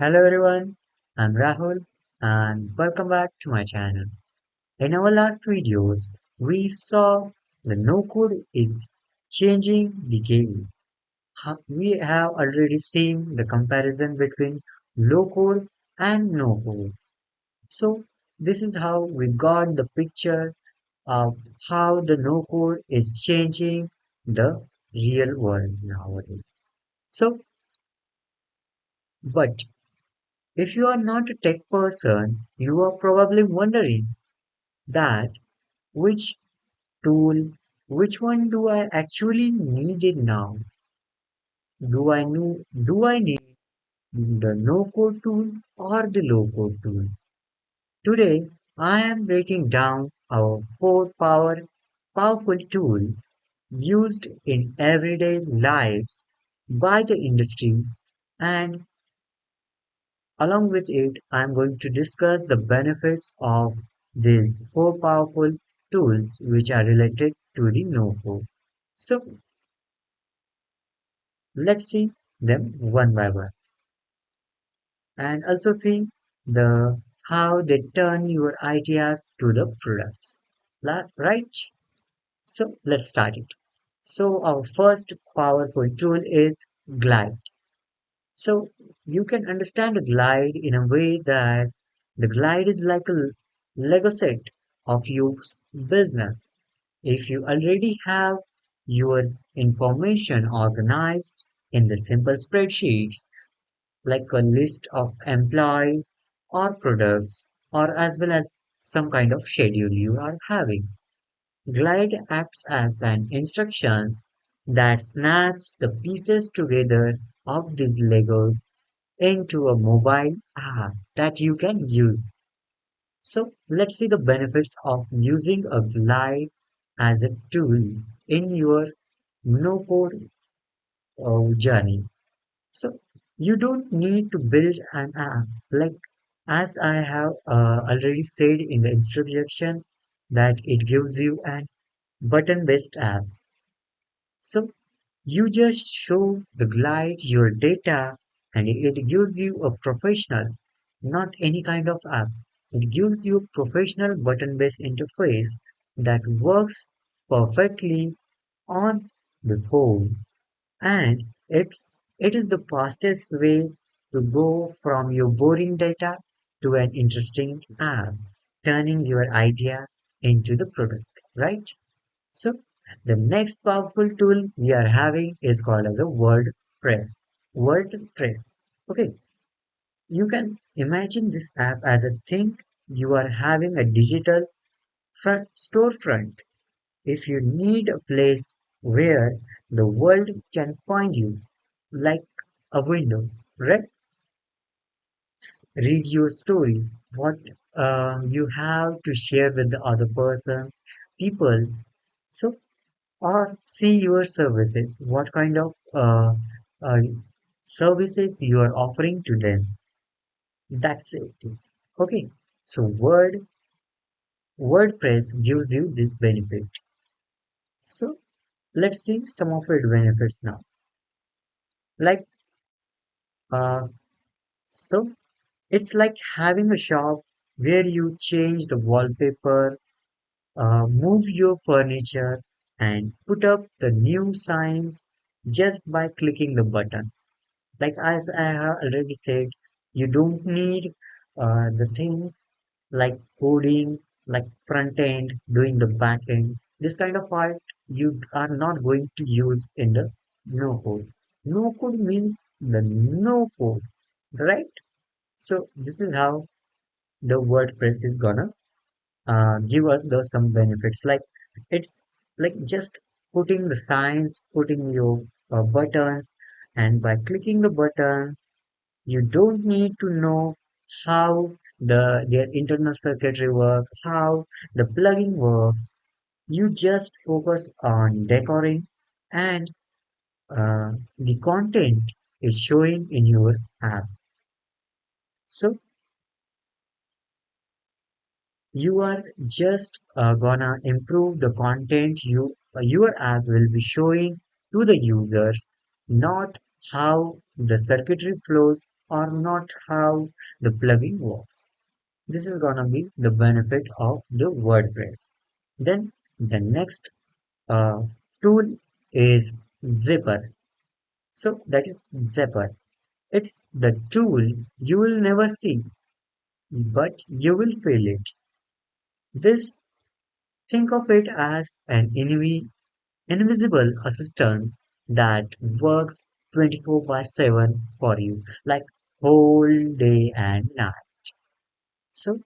Hello everyone, I'm Rahul and welcome back to my channel. In our last videos, we saw the no code is changing the game. We have already seen the comparison between low code and no code. So this is how we got the picture of how the no code is changing the real world nowadays. So, but if you are not a tech person, you are probably wondering that which tool, which one do I actually need it now? Do I need the no code tool or the low code tool? Today, I am breaking down our powerful tools used in everyday lives by the industry, and along with it, I am going to discuss the benefits of these four powerful tools which are related to the no-code. So let's see them one by one and also see the how they turn your ideas to the products. Right? So let's start it. So our first powerful tool is Glide. So you can understand a glide in a way that the glide is like a Lego set of your business. If you already have your information organized in the simple spreadsheets, like a list of employee or products, or as well as some kind of schedule you are having. Glide acts as an instructions that snaps the pieces together of these Legos into a mobile app that you can use. So let's see the benefits of using a Glide as a tool in your no-code journey. So you don't need to build an app like as I have already said in the introduction that it gives you an button-based app. So you just show the glide your data and it gives you a professional, not any kind of app. It gives you a professional button-based interface that works perfectly on the phone. And it is the fastest way to go from your boring data to an interesting app, turning your idea into the product, right? So the next powerful tool we are having is called as a WordPress. WordPress. Okay, you can imagine this app as a thing you are having a digital front storefront. If you need a place where the world can find you, like a window, right? Read your stories, what you have to share with the other persons, peoples. So or see your services, what kind of uh, services you are offering to them. That's it. Okay. So WordPress gives you this benefit. So let's see some of its benefits now. Like uh, so it's like having a shop where you change the wallpaper, move your furniture, and put up the new signs just by clicking the buttons. Like as I have already said, you don't need the things like coding, like front end, doing the back end. This kind of art you are not going to use in the no code. No code means the no code, right? So this is how the WordPress is gonna give us the some benefits. Like it's like just putting the signs, putting your buttons, and by clicking the buttons you don't need to know how their internal circuitry work, how the plugin works. You just focus on decorating and the content is showing in your app. So you are just gonna improve the content your app will be showing to the users, not how the circuitry flows or not how the plugin works. This is gonna be the benefit of the WordPress. Then the next uh, tool is Zipper. So that is Zipper. It's the tool you will never see, but you will feel it. This think of it as an invisible assistant that works 24 by 7 for you, like whole day and night. So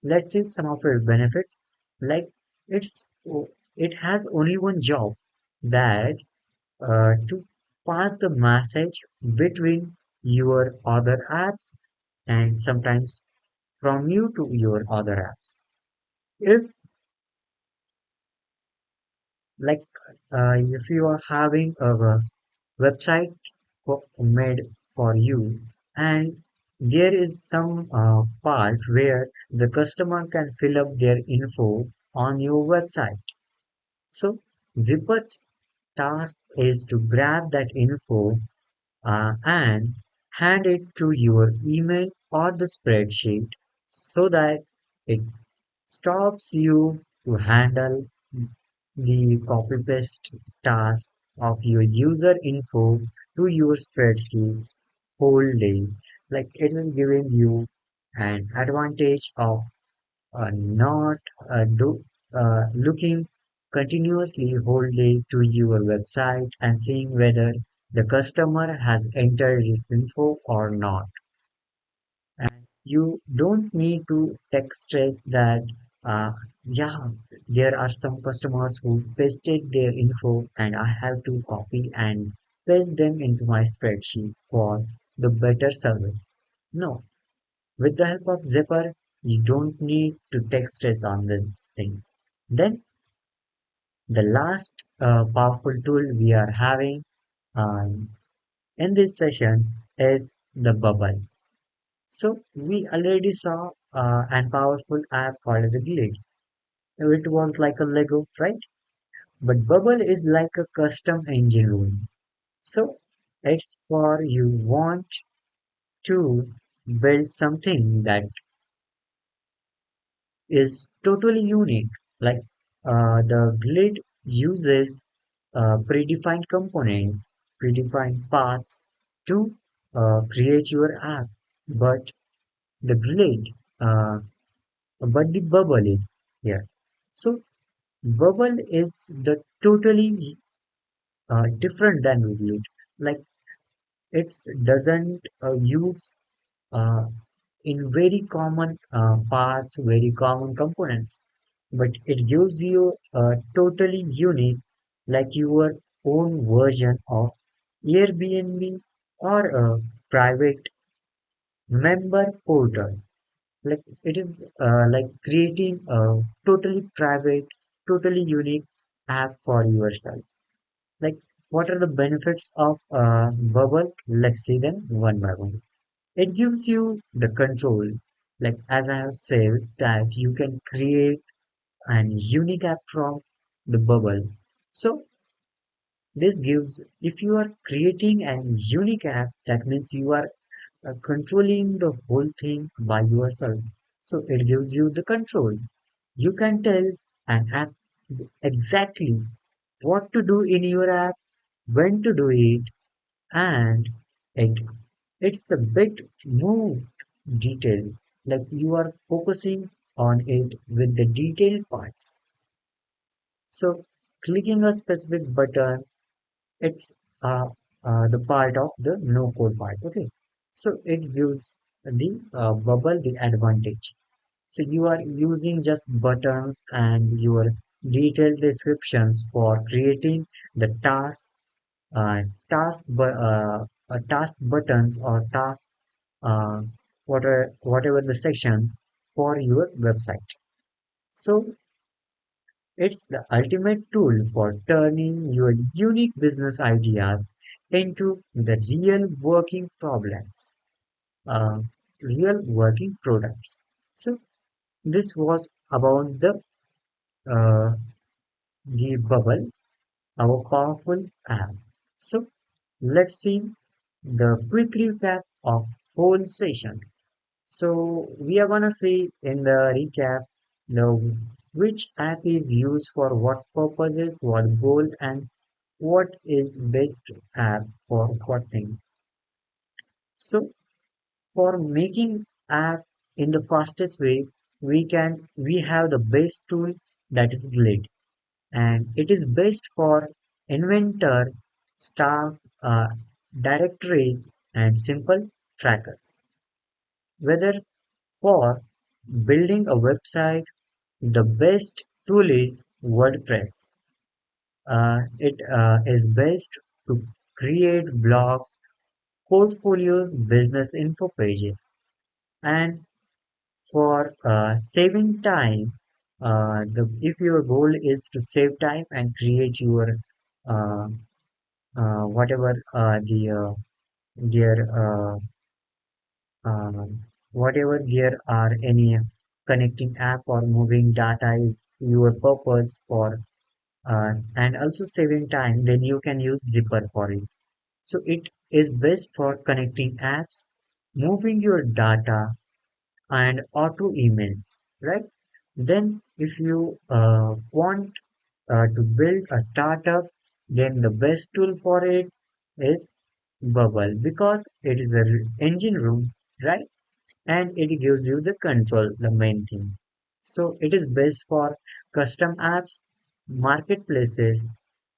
let's see some of its benefits. Like it's it has only one job, that to pass the message between your other apps and sometimes from you to your other apps. If like if you are having a website made for you, and there is some part where the customer can fill up their info on your website. So Zipper's task is to grab that info and hand it to your email or the spreadsheet so that it stops you to handle the copy paste task of your user info to your spreadsheets whole day. Like it is giving you an advantage of not looking continuously whole day to your website and seeing whether the customer has entered his info or not. And you don't need to text stress that uh, yeah, there are some customers who pasted their info and I have to copy and paste them into my spreadsheet for the better service. No, with the help of Zipper, you don't need to text stress on the things. Then the last powerful tool we are having um, in this session is the bubble. So we already saw an powerful app called as a Glade. It was like a Lego, right? But Bubble is like a custom engine room. So it's for you want to build something that is totally unique. Like the Glade uses predefined components, predefined paths to create your app. But the Glade but the bubble is here. So bubble is the totally different than Wiglet. Like it doesn't use uh, in very common parts, very common components, but it gives you a totally unique, like your own version of Airbnb or a private member portal. Like it is like creating a totally private, totally unique app for yourself. Like what are the benefits of Bubble? Let's see them one by one. It gives you the control, like as I have said, that you can create an unique app from the Bubble. So this gives, if you are creating an unique app, that means you are controlling the whole thing by yourself. So it gives you the control. You can tell an app exactly what to do in your app, when to do it, and it it's a bit moved detail. Like you are focusing on it with the detailed parts. So clicking a specific button, it's the part of the no code part. Okay, so it gives the bubble the advantage. So you are using just buttons and your detailed descriptions for creating the uh, task buttons or task uh, whatever the sections for your website. So it's the ultimate tool for turning your unique business ideas into the uh, real working products. So this was about the bubble, our powerful app. So let's see. the quick recap of whole session. So we are gonna see in the recap the which app is used for what purposes, what goal, and what is best app for what thing. So for making app in the fastest way, we have the best tool, that is Glide, and it is best for inventor, staff, directories, and simple trackers. Whether for building a website, the best tool is WordPress. It is best to create blogs, portfolios, business info pages, and for saving time. If your goal is to save time and create your uh, whatever their whatever there are any connecting app or moving data is your purpose for and also saving time, then you can use Zipper for it. So it is best for connecting apps, moving your data, and auto emails, right? Then if you want to build a startup, then the best tool for it is Bubble, because it is a engine room, right? And it gives you the control, the main thing. So it is best for custom apps, marketplaces,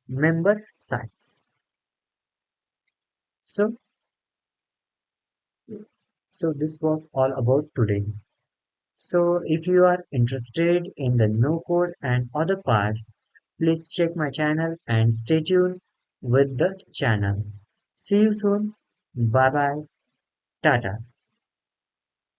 member sites. So so this was all about today. So if you are interested in the no code and other parts, please check my channel and stay tuned with the channel. See you soon. Bye bye. Tata.